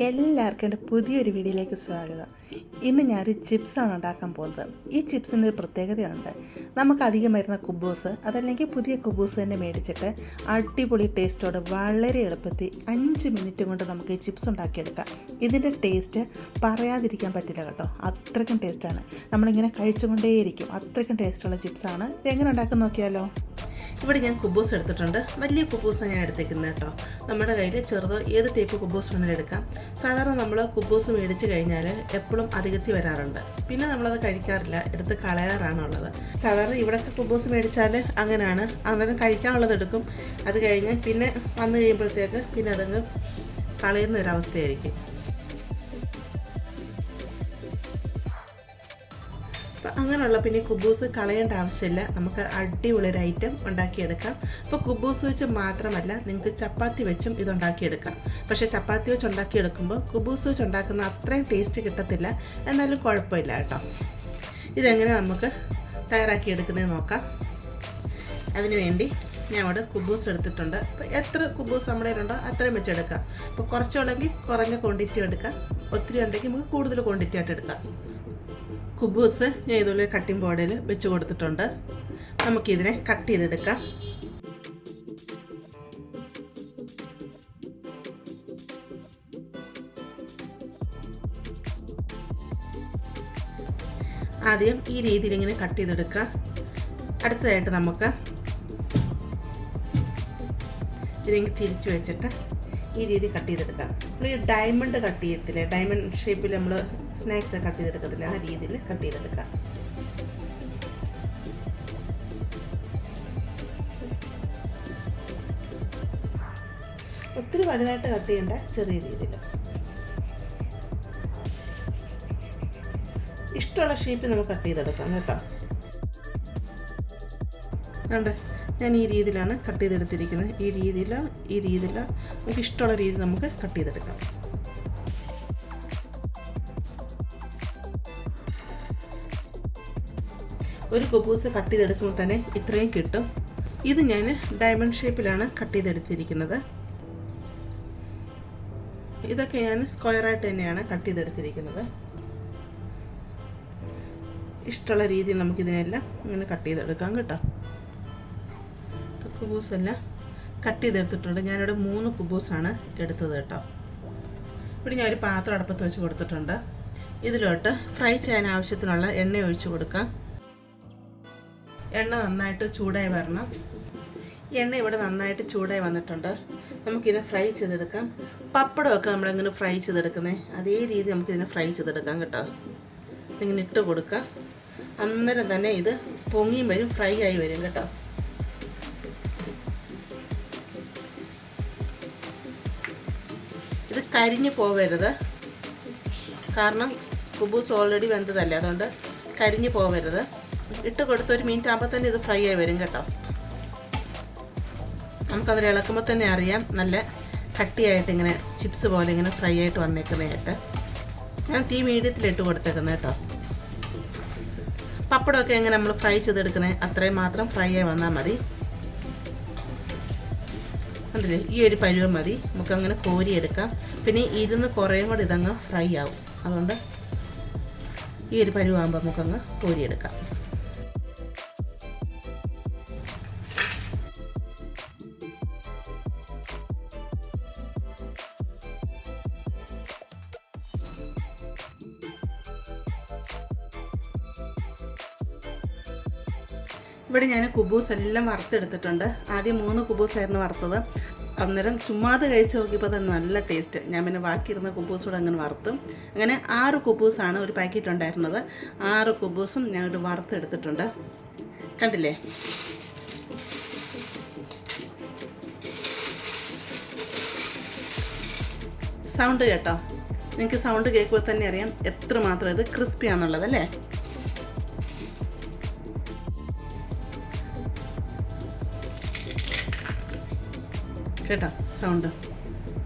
എല്ലാവർക്കും എൻ്റെ പുതിയൊരു വീഡിയോയിലേക്ക് സ്വാഗതം. ഇന്ന് ഞാനൊരു ചിപ്സാണ് ഉണ്ടാക്കാൻ പോകുന്നത്. ഈ ചിപ്സിന് ഒരു പ്രത്യേകതയുണ്ട്. നമുക്കധികം വരുന്ന കുബൂസ് അതല്ലെങ്കിൽ പുതിയ കുബൂസ് തന്നെ മേടിച്ചിട്ട് അടിപൊളി ടേസ്റ്റോടെ വളരെ എളുപ്പത്തിൽ 5 മിനിറ്റ് കൊണ്ട് നമുക്ക് ഈ ചിപ്സ് ഉണ്ടാക്കിയെടുക്കാം. ഇതിൻ്റെ ടേസ്റ്റ് പറയാതിരിക്കാൻ പറ്റില്ല കേട്ടോ, അത്രയ്ക്കും ടേസ്റ്റാണ്. നമ്മളിങ്ങനെ കഴിച്ചുകൊണ്ടേയിരിക്കും, അത്രയ്ക്കും ടേസ്റ്റുള്ള ചിപ്സാണ്. ഇതെങ്ങനെ ഉണ്ടാക്കാൻ നോക്കിയാലോ? ഇവിടെ ഞാൻ കുബൂസ് എടുത്തിട്ടുണ്ട്. വലിയ കുബൂസാണ് ഞാൻ എടുത്തേക്കുന്നത് കേട്ടോ. നമ്മുടെ കയ്യിൽ ചെറുതോ ഏത് ടൈപ്പ് കുബൂസ് വേണമെങ്കിലും എടുക്കാം. സാധാരണ നമ്മൾ കുബൂസ് മേടിച്ച് കഴിഞ്ഞാൽ എപ്പോഴും അധികത്തി വരാറുണ്ട്. പിന്നെ നമ്മളത് കഴിക്കാറില്ല, എടുത്ത് കളയാറാണുള്ളത്. സാധാരണ ഇവിടെയൊക്കെ കുബൂസ് മേടിച്ചാൽ അങ്ങനെയാണ്, അന്നേരം കഴിക്കാനുള്ളത് എടുക്കും. അത് കഴിഞ്ഞ് പിന്നെ വന്നു കഴിയുമ്പോഴത്തേക്ക് പിന്നെ അതങ്ങ് കളയുന്ന ഒരവസ്ഥയായിരിക്കും. അങ്ങനെയുള്ള പിന്നെ കുബൂസ് കളയേണ്ട ആവശ്യമില്ല, നമുക്ക് അടിപൊളി ഒരു ഐറ്റം ഉണ്ടാക്കിയെടുക്കാം. അപ്പോൾ കുബൂസ് വെച്ച് മാത്രമല്ല, നിങ്ങൾക്ക് ചപ്പാത്തി വെച്ചും ഇതുണ്ടാക്കിയെടുക്കാം. പക്ഷേ ചപ്പാത്തി വെച്ച് ഉണ്ടാക്കിയെടുക്കുമ്പോൾ കുബൂസ് വെച്ച് ഉണ്ടാക്കുന്ന അത്രയും ടേസ്റ്റ് കിട്ടത്തില്ല, എന്നാലും കുഴപ്പമില്ല കേട്ടോ. ഇതെങ്ങനെ നമുക്ക് തയ്യാറാക്കിയെടുക്കുന്നതെന്ന് നോക്കാം. അതിന് വേണ്ടി ഞാൻ ഇവിടെ കുബൂസ് എടുത്തിട്ടുണ്ട്. അപ്പോൾ എത്ര കുബൂസ് നമ്മുടെ കയ്യിലുണ്ടോ അത്രയും വെച്ചെടുക്കാം. അപ്പോൾ കുറച്ചുണ്ടെങ്കിൽ കുറഞ്ഞ ക്വാണ്ടിറ്റി എടുക്കാം, ഒത്തിരി ഉണ്ടെങ്കിൽ നമുക്ക് കൂടുതൽ ക്വാണ്ടിറ്റി ആയിട്ട് എടുക്കാം. കുബൂസ് ഞാൻ ഇതുപോലെ കട്ടിംഗ് ബോർഡിൽ വെച്ച് കൊടുത്തിട്ടുണ്ട്. നമുക്കിതിനെ കട്ട് ചെയ്തെടുക്കാം. ആദ്യം ഈ രീതിയിൽ ഇങ്ങനെ കട്ട് ചെയ്തെടുക്കുക. അടുത്തതായിട്ട് നമുക്ക് ഇതിങ്ങനെ തിരിച്ചു വെച്ചിട്ട് ഈ രീതി കട്ട് ചെയ്തെടുക്കാം. നമ്മൾ ഈ ഡയമണ്ട് കട്ട് ചെയ്യത്തില്ലേ, ഡയമണ്ട് ഷേപ്പിൽ നമ്മൾ സ്നാക്സ് കട്ട് ചെയ്തെടുക്കത്തില്ല, ആ രീതിയിൽ കട്ട് ചെയ്തെടുക്കാം. ഒത്തിരി വലുതായിട്ട് കട്ട് ചെയ്യേണ്ട, ചെറിയ രീതിയിൽ ഇഷ്ടമുള്ള ഷേപ്പിൽ നമുക്ക് കട്ട് ചെയ്തെടുക്കാം കേട്ടോ. ഉണ്ട്, ഞാൻ ഈ രീതിയിലാണ് കട്ട് ചെയ്തെടുത്തിരിക്കുന്നത്. ഈ രീതിയിൽ നമുക്ക് ഇഷ്ടമുള്ള രീതി നമുക്ക് കട്ട് ചെയ്തെടുക്കാം. ഒരു കുബൂസ് കട്ട് ചെയ്തെടുക്കുമ്പോൾ തന്നെ ഇത്രയും കിട്ടും. ഇത് ഞാൻ ഡയമണ്ട് ഷേപ്പിലാണ് കട്ട് ചെയ്തെടുത്തിരിക്കുന്നത്. ഇതൊക്കെ ഞാൻ സ്ക്വയറായിട്ട് തന്നെയാണ് കട്ട് ചെയ്തെടുത്തിരിക്കുന്നത്. ഇഷ്ടമുള്ള രീതിയിൽ നമുക്കിതിനെല്ലാം ഇങ്ങനെ കട്ട് ചെയ്തെടുക്കാം കേട്ടോ. കുബൂസെല്ലാം കട്ട് ചെയ്തെടുത്തിട്ടുണ്ട്. ഞാനിവിടെ 3 കുബൂസാണ് എടുത്തത് കേട്ടോ. ഇവിടെ ഞാൻ ഒരു പാത്രം അടുപ്പത്ത് വെച്ച് കൊടുത്തിട്ടുണ്ട്. ഇതിലോട്ട് ഫ്രൈ ചെയ്യാൻ ആവശ്യത്തിനുള്ള എണ്ണ ഒഴിച്ച് കൊടുക്കാം. എണ്ണ നന്നായിട്ട് ചൂടായി വരണം. എണ്ണ ഇവിടെ നന്നായിട്ട് ചൂടായി വന്നിട്ടുണ്ട്. നമുക്കിതിനെ ഫ്രൈ ചെയ്തെടുക്കാം. പപ്പടമൊക്കെ നമ്മളെങ്ങനെ ഫ്രൈ ചെയ്തെടുക്കുന്നത് അതേ രീതി നമുക്കിതിനെ ഫ്രൈ ചെയ്തെടുക്കാം കേട്ടോ. ഇങ്ങനെ ഇട്ട് കൊടുക്കാം. അന്നേരം തന്നെ ഇത് പൊങ്ങിയും വരും, ഫ്രൈ ആയി വരും കേട്ടോ. ഇത് കരിഞ്ഞു പോവരുത്, കാരണം കുബൂസ് ഓൾറെഡി വെന്തതല്ലേ, അതുകൊണ്ട് കരിഞ്ഞു പോവരുത്. ഇട്ട് കൊടുത്ത് 1 മിനിറ്റ് ആകുമ്പോൾ തന്നെ ഇത് ഫ്രൈ ആയി വരും കേട്ടോ. നമുക്കതിൽ ഇളക്കുമ്പോൾ തന്നെ അറിയാം നല്ല കട്ടിയായിട്ട് ഇങ്ങനെ ചിപ്സ് പോലെ ഇങ്ങനെ ഫ്രൈ ആയിട്ട് വന്നേക്കുന്നതായിട്ട്. ഞാൻ തീ മീഡിയത്തിലിട്ട് കൊടുത്തേക്കുന്നത് കേട്ടോ. പപ്പടമൊക്കെ എങ്ങനെ നമ്മൾ ഫ്രൈ ചെയ്തെടുക്കുന്നത് അത്രയും മാത്രം ഫ്രൈ ആയി വന്നാൽ മതി. കണ്ടില്ലേ, ഈ ഒരു പരുവം മതി. നമുക്കങ്ങനെ കോരിയെടുക്കാം. പിന്നെ ഇരുന്ന് കുറേയും കൂടി ഇതങ്ങ് ഫ്രൈ ആവും, അതുകൊണ്ട് ഈ ഒരു പരുവാകുമ്പോൾ നമുക്കങ്ങ് കോരിയെടുക്കാം. ഇവിടെ ഞാൻ കുബൂസ് എല്ലാം വറുത്തെടുത്തിട്ടുണ്ട്. ആദ്യം 3 കുബൂസായിരുന്നു വറുത്തത്. അന്നേരം ചുമ്മാതെ കഴിച്ച് നോക്കിയപ്പോൾ അത് നല്ല ടേസ്റ്റ്. ഞാൻ പിന്നെ ബാക്കിയിരുന്ന കുബൂസൂടെ അങ്ങനെ വറുത്തും. അങ്ങനെ 6 കുബൂസാണ് ഒരു പാക്കറ്റ് ഉണ്ടായിരുന്നത്. 6 കുബൂസും ഞാൻ വറുത്തെടുത്തിട്ടുണ്ട്. കണ്ടില്ലേ, സൗണ്ട് കേട്ടോ. നിങ്ങൾക്ക് സൗണ്ട് കേൾക്കുമ്പോൾ തന്നെ അറിയാം എത്രമാത്രം ഇത് ക്രിസ്പിയാണെന്നുള്ളത് അല്ലേ. കേട്ടോ സൗണ്ട്.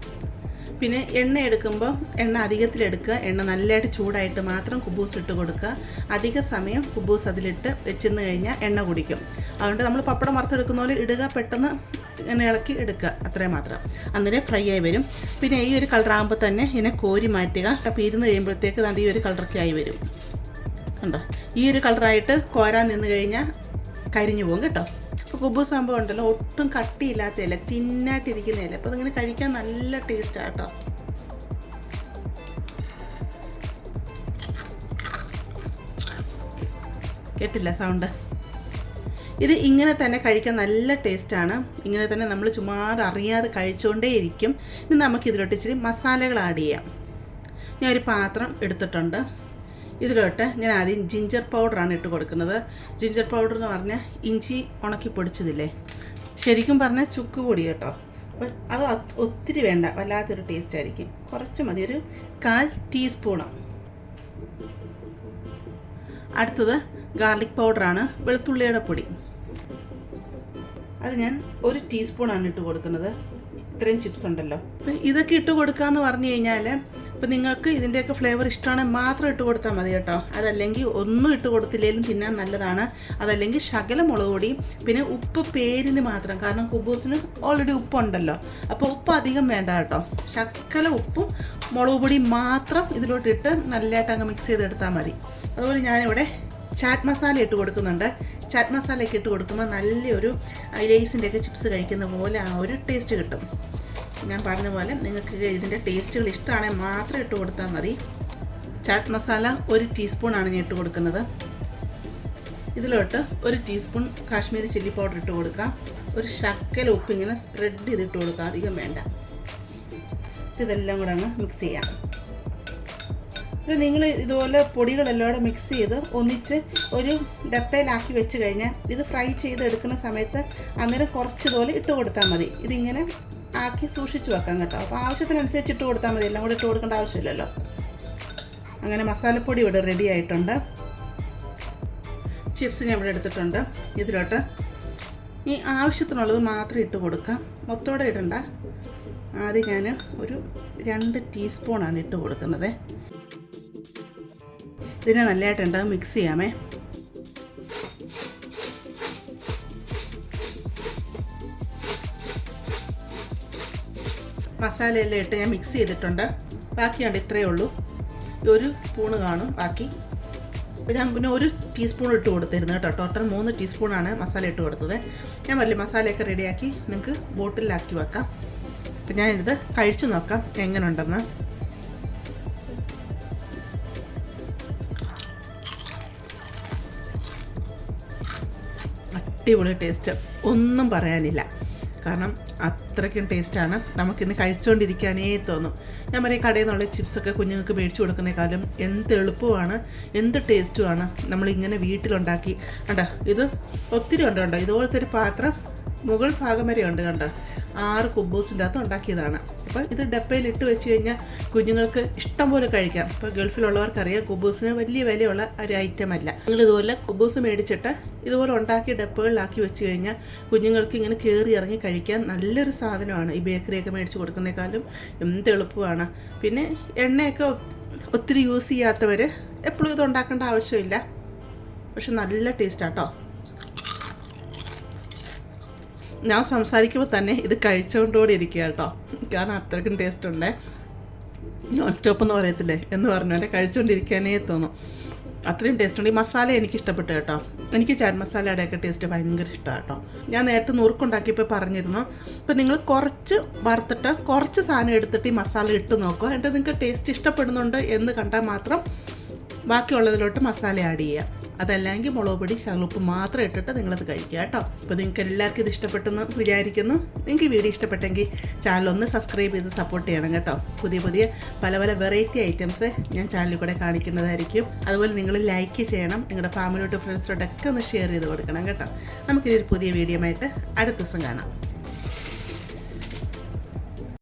പിന്നെ എണ്ണ എടുക്കുമ്പോൾ എണ്ണ അധികത്തിലെടുക്കുക. എണ്ണ നല്ലതായിട്ട് ചൂടായിട്ട് മാത്രം കുബൂസ് ഇട്ട് കൊടുക്കുക. അധിക സമയം കുബൂസ് അതിലിട്ട് വെച്ചെന്ന് കഴിഞ്ഞാൽ എണ്ണ കുടിക്കും. അതുകൊണ്ട് നമ്മൾ പപ്പടം വറുത്തെടുക്കുന്ന പോലെ ഇടുക, പെട്ടെന്ന് ഇങ്ങനെ ഇളക്കി എടുക്കുക, അത്രയും മാത്രം. അന്നേരം ഫ്രൈ ആയി വരും. പിന്നെ ഈ ഒരു കളറാകുമ്പോൾ തന്നെ ഇതിനെ കോരി മാറ്റുക. അപ്പോൾ ഇരുന്ന് കഴിയുമ്പോഴത്തേക്ക് ദാണ്ട് ഈ ഒരു കളറൊക്കെ ആയി വരും. കണ്ടോ, ഈ ഒരു കളറായിട്ട് കോരാൻ നിന്ന് കഴിഞ്ഞാൽ കരിഞ്ഞു പോകും കേട്ടോ. അപ്പോൾ കുബൂസ് സംഭവം ഉണ്ടല്ലോ, ഒട്ടും കട്ടിയില്ലാത്തതല്ലേ, തിന്നായിട്ടിരിക്കുന്നതല്ലേ. അപ്പോൾ അതിങ്ങനെ കഴിക്കാൻ നല്ല ടേസ്റ്റാണ് കേട്ടോ. കേട്ടില്ല സൗണ്ട്? ഇത് ഇങ്ങനെ തന്നെ കഴിക്കാൻ നല്ല ടേസ്റ്റാണ്. ഇങ്ങനെ തന്നെ നമ്മൾ ചുമ്മാതെ അറിയാതെ കഴിച്ചുകൊണ്ടേയിരിക്കും. ഇനി നമുക്കിതിലോട്ട് ഇച്ചിരി മസാലകൾ ആഡ് ചെയ്യാം. ഞാനൊരു പാത്രം എടുത്തിട്ടുണ്ട്. ഇതിലോട്ട് ഞാൻ ആദ്യം ജിഞ്ചർ പൗഡറാണ് ഇട്ട് കൊടുക്കുന്നത്. ജിഞ്ചർ പൗഡർ എന്ന് പറഞ്ഞാൽ ഇഞ്ചി ഉണക്കി പൊടിച്ചതില്ലേ, ശരിക്കും പറഞ്ഞാൽ ചുക്ക് പൊടി കേട്ടോ. അപ്പോൾ അത് ഒത്തിരി വേണ്ട, വല്ലാത്തൊരു ടേസ്റ്റ് ആയിരിക്കും. കുറച്ച് മതി, ഒരു 1/4 ടീസ്പൂണ്. അടുത്തത് ഗാർലിക് പൗഡറാണ്, വെളുത്തുള്ളിയുടെ പൊടി. അത് ഞാൻ 1 ടീസ്പൂണാണ് ഇട്ട് കൊടുക്കുന്നത്. ഇത്രയും ചിപ്സ് ഉണ്ടല്ലോ. അപ്പം ഇതൊക്കെ ഇട്ട് കൊടുക്കാമെന്ന് പറഞ്ഞു കഴിഞ്ഞാൽ, ഇപ്പം നിങ്ങൾക്ക് ഇതിൻ്റെയൊക്കെ ഫ്ലേവർ ഇഷ്ടമാണെങ്കിൽ മാത്രം ഇട്ട് കൊടുത്താൽ മതി കേട്ടോ. അതല്ലെങ്കിൽ ഒന്നും ഇട്ട് കൊടുത്തില്ലെങ്കിലും തിന്നാൻ നല്ലതാണ്. അതല്ലെങ്കിൽ ശകലം മുളക് പൊടിയും പിന്നെ ഉപ്പ് പേരിന് മാത്രം, കാരണം കുബൂസിന് ഓൾറെഡി ഉപ്പുണ്ടല്ലോ. അപ്പോൾ ഉപ്പ് അധികം വേണ്ട കേട്ടോ. ശകല ഉപ്പും മുളക് പൊടിയും മാത്രം ഇതിലോട്ടിട്ട് നല്ലതായിട്ട് അങ്ങ് മിക്സ് ചെയ്തെടുത്താൽ മതി. അതുപോലെ ഞാനിവിടെ ചാറ്റ് മസാല ഇട്ട് കൊടുക്കുന്നുണ്ട്. ചാറ്റ് മസാലയൊക്കെ ഇട്ട് കൊടുക്കുമ്പോൾ നല്ലൊരു ലേസിൻ്റെയൊക്കെ ചിപ്സ് കഴിക്കുന്ന പോലെ ആ ഒരു ടേസ്റ്റ് കിട്ടും. ഞാൻ പറഞ്ഞ പോലെ നിങ്ങൾക്ക് ഇതിൻ്റെ ടേസ്റ്റുകൾ ഇഷ്ടമാണെങ്കിൽ മാത്രം ഇട്ട് കൊടുത്താൽ മതി. ചാറ്റ് മസാല 1 ടീസ്പൂണാണ് ഞാൻ ഇട്ട് കൊടുക്കുന്നത്. ഇതിലോട്ട് 1 ടീസ്പൂൺ കാശ്മീരി ചില്ലി പൗഡർ ഇട്ട് കൊടുക്കാം. ഒരു ശക്കല ഉപ്പ് ഇങ്ങനെ സ്പ്രെഡ് ചെയ്തിട്ട് കൊടുക്കാം, അധികം വേണ്ട. ഇതെല്ലാം കൂടെ അങ്ങ് മിക്സ് ചെയ്യാം. പിന്നെ നിങ്ങൾ ഇതുപോലെ പൊടികളെല്ലാം കൂടെ മിക്സ് ചെയ്ത് ഒന്നിച്ച് ഒരു ഡപ്പയിലാക്കി വെച്ച് കഴിഞ്ഞാൽ ഇത് ഫ്രൈ ചെയ്തെടുക്കുന്ന സമയത്ത് അന്നേരം കുറച്ചതുപോലെ ഇട്ട് കൊടുത്താൽ മതി. ഇതിങ്ങനെ ആക്കി സൂക്ഷിച്ച് വെക്കാം കേട്ടോ. അപ്പോൾ ആവശ്യത്തിനനുസരിച്ച് ഇട്ട് കൊടുത്താൽ മതി, എല്ലാം കൂടെ ഇട്ട് കൊടുക്കേണ്ട ആവശ്യമില്ലല്ലോ. അങ്ങനെ മസാലപ്പൊടി ഇവിടെ റെഡി ആയിട്ടുണ്ട്. ചിപ്സ് ഞാൻ ഇവിടെ എടുത്തിട്ടുണ്ട്. ഇതിലോട്ട് ഈ ആവശ്യത്തിനുള്ളത് മാത്രം ഇട്ട് കൊടുക്കാം, മൊത്തോടെ ഇടണ്ട. ആദ്യം ഞാൻ ഒരു 2 ടീസ്പൂണാണ് ഇട്ട് കൊടുക്കുന്നത്. ഇതിനെ നല്ലതായിട്ടുണ്ട് മിക്സ് ചെയ്യാമേ. മസാലയെല്ലാം ഇട്ട് ഞാൻ മിക്സ് ചെയ്തിട്ടുണ്ട്. ബാക്കിയാണ് ഇത്രയേ ഉള്ളൂ. 1 സ്പൂണ് കാണും ബാക്കി. അപ്പോൾ ഞാൻ പിന്നെ 1 ടീസ്പൂൺ ഇട്ട് കൊടുത്തിരുന്നു കേട്ടോ. ടോട്ടൽ 3 ടീസ്പൂണാണ് മസാല ഇട്ട് കൊടുത്തത്. ഞാൻ വലിയ മസാലയൊക്കെ റെഡിയാക്കി നിങ്ങൾക്ക് ബോട്ടിലാക്കി വെക്കാം. അപ്പം ഞാനിത് കഴിച്ചു നോക്കാം എങ്ങനെ ഉണ്ടെന്ന്. അടിപൊളി ടേസ്റ്റ്, ഒന്നും പറയാനില്ല. കാരണം അത്രയ്ക്കും ടേസ്റ്റാണ്. നമുക്കിന്ന് കഴിച്ചുകൊണ്ടിരിക്കാനേ തോന്നും. ഞാൻ പറയും, കടയിൽ നിന്നുള്ള ചിപ്സൊക്കെ കുഞ്ഞുങ്ങൾക്ക് മേടിച്ചു കൊടുക്കുന്നതിനേക്കാളും എന്ത് എളുപ്പമാണ്, എന്ത് ടേസ്റ്റുമാണ് നമ്മളിങ്ങനെ വീട്ടിലുണ്ടാക്കി. കണ്ടോ, ഇത് ഒത്തിരി ഉണ്ടോ, ഇതുപോലത്തെ ഒരു പാത്രം മുകൾ ഭാഗം വരെ ഉണ്ട്. കണ്ടോ, 6 കുബൂസിൻ്റെ അകത്ത് ഉണ്ടാക്കിയതാണ്. അപ്പോൾ ഇത് ഡപ്പയിൽ ഇട്ട് വെച്ച് കഴിഞ്ഞാൽ കുഞ്ഞുങ്ങൾക്ക് ഇഷ്ടം പോലെ കഴിക്കാം. ഇപ്പോൾ ഗൾഫിലുള്ളവർക്കറിയാം കുബൂസിന് വലിയ വിലയുള്ള ഒരു ഐറ്റം അല്ല. നിങ്ങൾ ഇതുപോലെ കുബൂസ് മേടിച്ചിട്ട് ഇതുപോലെ ഉണ്ടാക്കി ഡപ്പകളിലാക്കി വെച്ച് കഴിഞ്ഞാൽ കുഞ്ഞുങ്ങൾക്ക് ഇങ്ങനെ കയറി ഇറങ്ങി കഴിക്കാൻ നല്ലൊരു സാധനമാണ്. ഈ ബേക്കറിയൊക്കെ മേടിച്ച് കൊടുക്കുന്നതിനേക്കാളും എന്ത് എളുപ്പമാണ്. പിന്നെ എണ്ണയൊക്കെ ഒത്തിരി യൂസ് ചെയ്യാത്തവർ എപ്പോഴും ഇത് ഉണ്ടാക്കേണ്ട ആവശ്യമില്ല. പക്ഷെ നല്ല ടേസ്റ്റാട്ടോ. ഞാൻ സംസാരിക്കുമ്പോൾ തന്നെ ഇത് കഴിച്ചുകൊണ്ടുകൂടി ഇരിക്കുക കേട്ടോ. കാരണം അത്രയ്ക്കും ടേസ്റ്റ് ഉണ്ട്. നോൺ സ്റ്റോപ്പ് എന്ന് പറയത്തില്ലേ എന്ന് പറഞ്ഞാൽ കഴിച്ചുകൊണ്ടിരിക്കാനേ തോന്നും. അത്രയും ടേസ്റ്റ് ഉണ്ട്. ഈ മസാല എനിക്ക് ഇഷ്ടപ്പെട്ടു കേട്ടോ. എനിക്ക് ചാറ്റ് മസാലയുടെയൊക്കെ ടേസ്റ്റ് ഭയങ്കര ഇഷ്ടമാണ് കേട്ടോ. ഞാൻ നേരത്തെ നുറുക്കുണ്ടാക്കിയപ്പോൾ പറഞ്ഞിരുന്നു. ഇപ്പം നിങ്ങൾ കുറച്ച് വറുത്തിട്ട് കുറച്ച് സാധനം എടുത്തിട്ട് ഈ മസാല ഇട്ട് നോക്കുക. എന്നിട്ട് നിങ്ങൾക്ക് ടേസ്റ്റ് ഇഷ്ടപ്പെടുന്നുണ്ട് എന്ന് കണ്ടാൽ മാത്രം ബാക്കിയുള്ളതിലോട്ട് മസാല ആഡ് ചെയ്യുക. അതല്ലെങ്കിൽ മുളക് പൊടി ശകലുപ്പ് മാത്രം ഇട്ടിട്ട് നിങ്ങളത് കഴിക്കുക കേട്ടോ. അപ്പോൾ നിങ്ങൾക്ക് എല്ലാവർക്കും ഇത് ഇഷ്ടപ്പെട്ടെന്ന് വിചാരിക്കുന്നു. നിങ്ങൾക്ക് ഈ വീഡിയോ ഇഷ്ടപ്പെട്ടെങ്കിൽ ചാനലൊന്ന് സബ്സ്ക്രൈബ് ചെയ്ത് സപ്പോർട്ട് ചെയ്യണം കേട്ടോ. പുതിയ പുതിയ പല പല വെറൈറ്റി ഐറ്റംസ് ഞാൻ ചാനലിൽ കൂടെ കാണിക്കുന്നതായിരിക്കും. അതുപോലെ നിങ്ങൾ ലൈക്ക് ചെയ്യണം. നിങ്ങളുടെ ഫാമിലിയോട്ട് ഫ്രണ്ട്സിലോട്ടൊക്കെ ഒന്ന് ഷെയർ ചെയ്ത് കൊടുക്കണം കേട്ടോ. നമുക്കിതൊരു പുതിയ വീഡിയോ ആയിട്ട് അടുത്ത ദിവസം കാണാം.